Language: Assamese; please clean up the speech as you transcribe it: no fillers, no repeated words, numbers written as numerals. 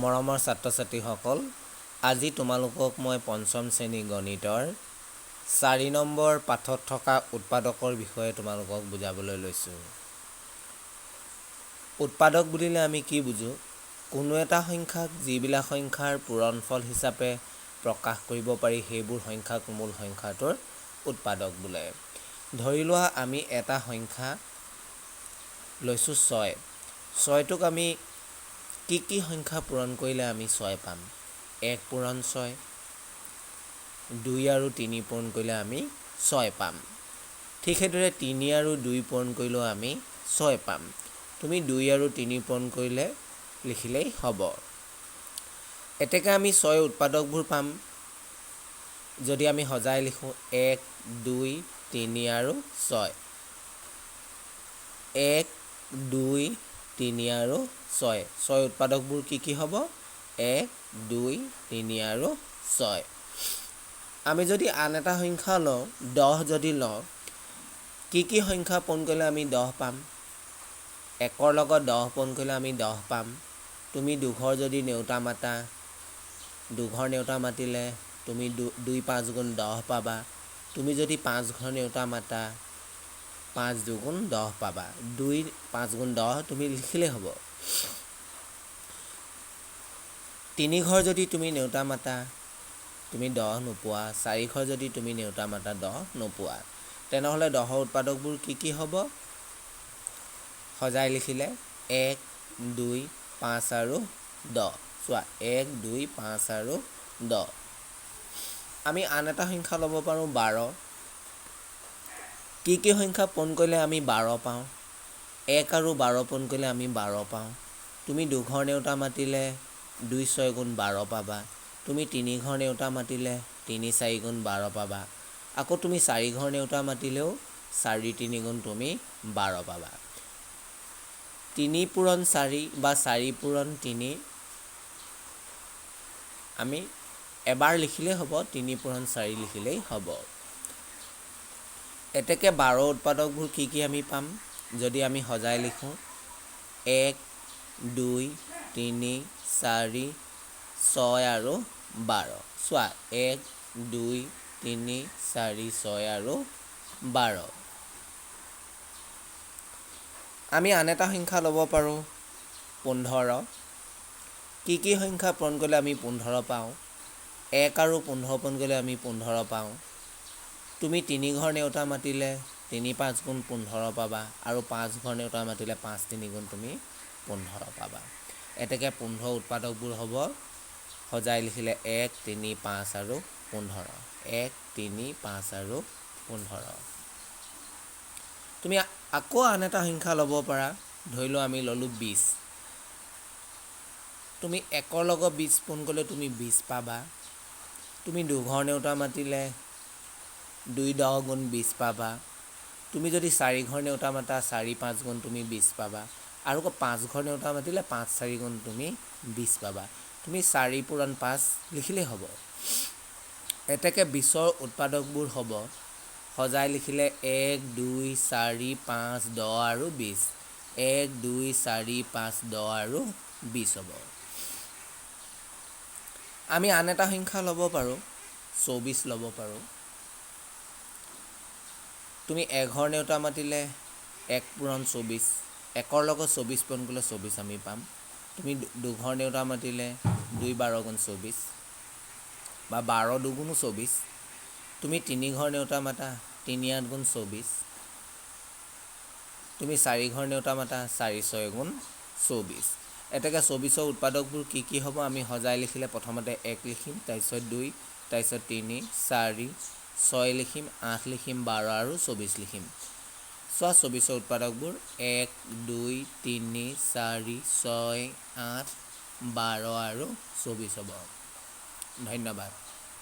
মৰমৰ ছাত্ৰ ছাত্ৰীসকল, আজি তোমালোকক মই পঞ্চম শ্ৰেণী গণিতৰ 4 নম্বৰ পাঠত থকা উৎপাদকৰ বিষয়ে তোমালোকক বুজাবলৈ লৈছোঁ। উৎপাদক বুলিলে আমি কি বুজোঁ? কোনো এটা সংখ্যাক যিবিলাক সংখ্যাৰ পূৰণফল হিচাপে প্ৰকাশ কৰিব পাৰি সেইবোৰ সংখ্যাক মূল সংখ্যাটোৰ উৎপাদক বোলে। ধৰি লোৱা আমি এটা সংখ্যা লৈছোঁ 6। 6টোক আমি কি সংখ্যা পূৰণ কৰিলে আমি 6 পাম? 1 পূৰণ 6, 2 আৰু 3 পূৰণ কৰিলে আমি 6 পাম। ঠিক সেইদৰে 3 আৰু 2 পূৰণ কৰিলেও আমি 6 পাম। তুমি 2 আৰু 3 পূৰণ কৰিলে লিখিলেই হ'ব। এতেকে আমি 6 উৎপাদকবোৰ পাম যদি আমি সজাই লিখোঁ 1, 2, 3 আৰু 6। 1, 2, 3 আৰু 6। 6 উৎপাদকবোৰ কি হ'ব? 1, 2, 3 আৰু 6। আমি যদি আন এটা সংখ্যা লওঁ 10 যদি লওঁ, কি সংখ্যা পূৰণ কৰিলে আমি 10 পাম? 1ৰ লগত 10 পূৰণ কৰিলে আমি 10 পাম। তুমি 2 ঘৰ যদি নেওতা মাতা, 2 ঘৰ নেওতা মাতিলে তুমি 2 5 গুণ 10 পাবা। তুমি যদি 5 ঘৰ নেওতা মাতা 5 2 গুণ 10 পাবা। 2 5 গুণ 10 তুমি লিখিলেই হ'ব। 3 ঘৰ যদি তুমি নেওতা মাতা তুমি 10 নোপোৱা। 4 ঘৰ যদি তুমি নেওতা মাতা 10 নোপোৱা। তেনেহ'লে 10ৰ উৎপাদকবোৰ কি হ'ব? সজাই লিখিলে 1, 2, 5 আৰু 10। চোৱা 1, 2, 5 আৰু 10। আমি আন এটা সংখ্যা ল'ব পাৰোঁ 12। কি সংখ্যা পূৰণ কৰিলে আমি 12 পাওঁ? 1 আৰু 12 পূৰণ কৰিলে আমি 12 পাওঁ। তুমি 2 ঘৰ নেওতা মাতিলে 2 6 গুণ 12 পাবা। তুমি 3 ঘৰ নেওতা মাতিলে 3 4 গুণ 12 পাবা। আকৌ তুমি 4 ঘৰ নেওতা মাতিলেও 4 3 গুণ তুমি 12 পাবা। 3 পূৰণ 4 বা 4 পূৰণ 3 আমি এবাৰ লিখিলেই হ'ব। 3 পূৰণ 4 লিখিলেই হ'ব। এতেকে 12 উৎপাদকবোৰ কি আমি পাম? যদি আমি সজাই লিখোঁ 1, 2, 3, 4, 6 আৰু 12। চোৱা 1, 2, 3, 4, 6 আৰু 12। আমি আন এটা সংখ্যা ল'ব পাৰোঁ 15। কি সংখ্যা পূৰণ কৰিলে আমি 15 পাওঁ? 1 আৰু 15 পূৰণ কৰিলে আমি 15 পাওঁ। তুমি 3 ঘৰ নেওতা মাতিলে 3 5 গুণ 15 পাবা। আৰু 5 ঘৰ নেওতা মাতিলে 5 3 গুণ তুমি 15 পাবা। এতেকে 15 উৎপাদকবোৰ হ'ব সজাই লিখিলে 1, 3, 5 আৰু 15। 1, 3, 5 আৰু 15। তুমি আকৌ আন এটা সংখ্যা ল'ব পাৰা। ধৰি লোৱা আমি ল'লোঁ 20। তুমি 1ৰ লগত 20 পূৰণ কৰিলে তুমি 20 পাবা। তুমি 2 ঘৰ নেওতা মাতিলে 2 10 গুণ 20 পাবা। তুমি যদি 4 ঘৰ নেওতা মাতা 4 5 গুণ তুমি 20 পাবা। আৰু 5 ঘৰ নেওতা মাতিলে 5 4 গুণ তুমি 20 পাবা। তুমি 4 পূৰণ 5 লিখিলেই হ'ব। এতেকে 20ৰ উৎপাদকবোৰ হ'ব সজাই লিখিলে 1, 2, 4, 5, 10 আৰু 20। 1, 2, 4, 5, 10 আৰু 20 হ'ব। আমি আন এটা সংখ্যা ল'ব পাৰোঁ 24 ল'ব পাৰোঁ। তুমি 1 ঘৰ নেওতা মাতিলে 1 পূৰণ 24। 1ৰ লগত 24 পূৰণ কৰিলে 24 আমি পাম। তুমি 2 ঘৰ নেওতা মাতিলে 2 12 গুণ 24 বা 12 2 গুণো 24। তুমি 3 ঘৰ নেওতা মাতা 3 8 গুণ 24। তুমি 4 ঘৰ নেওতা মাতা 4 6 গুণ 24। এতেকে 24ৰ উৎপাদকবোৰ কি হ'ব? আমি সজাই লিখিলে প্ৰথমতে 1 লিখিম, তাৰপিছত 2, তাৰপিছত 3, 4, 6 লিখিম, 8 লিখিম, 12 আৰু 24 লিখিম। চোৱা 24ৰ উৎপাদকবোৰ 1, 2, 3, 4, 6, 8, 12 আৰু 24 হ'ব। ধন্যবাদ।